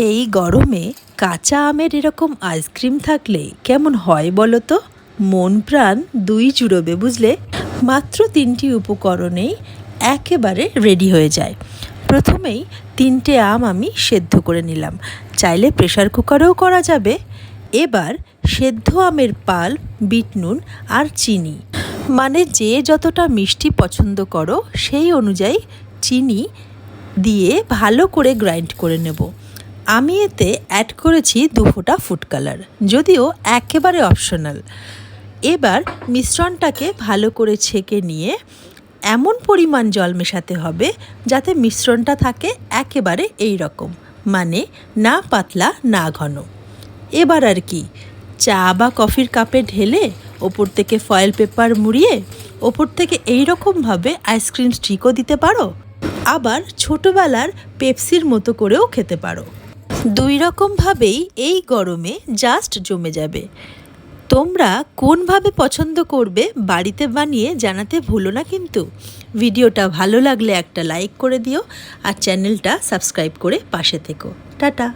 এই গরমে কাঁচা আমের এরকম আইসক্রিম থাকলে কেমন হয় বলো তো? মন প্রাণ দুই জুড়োবে, বুঝলে? মাত্র 3টি উপকরণেই একেবারে রেডি হয়ে যায়। প্রথমেই 3টে আম আমি সেদ্ধ করে নিলাম, চাইলে প্রেসার কুকারেও করা যাবে। এবার সেদ্ধ আমের পাল্প, বিট নুন আর চিনি, মানে যে যতটা মিষ্টি পছন্দ করো সেই অনুযায়ী চিনি দিয়ে ভালো করে গ্রাইন্ড করে নেব। আমি এতে অ্যাড করেছি 2 ফোঁটা ফুড কালার, যদিও একেবারে অপশনাল। এবার মিশ্রণটাকে ভালো করে ছেঁকে নিয়ে এমন পরিমাণ জল মেশাতে হবে যাতে মিশ্রণটা থাকে একেবারে এই রকম, মানে না পাতলা না ঘন। এবার আর কি, চা বা কফির কাপে ঢেলে ওপর থেকে ফয়েল পেপার মুড়িয়ে ওপর থেকে এই রকমভাবে আইসক্রিম স্টিকও দিতে পারো, আবার ছোটোবেলার পেপসির মতো করেও খেতে পারো। 2 রকমভাবেই এই গরমে জাস্ট জমে যাবে। তোমরা কোনভাবে পছন্দ করবে বাড়িতে বানিয়ে জানাতে ভুলো না কিন্তু। ভিডিওটা ভালো লাগলে একটা লাইক করে দিও আর চ্যানেলটা সাবস্ক্রাইব করে পাশে থেকো। টাটা।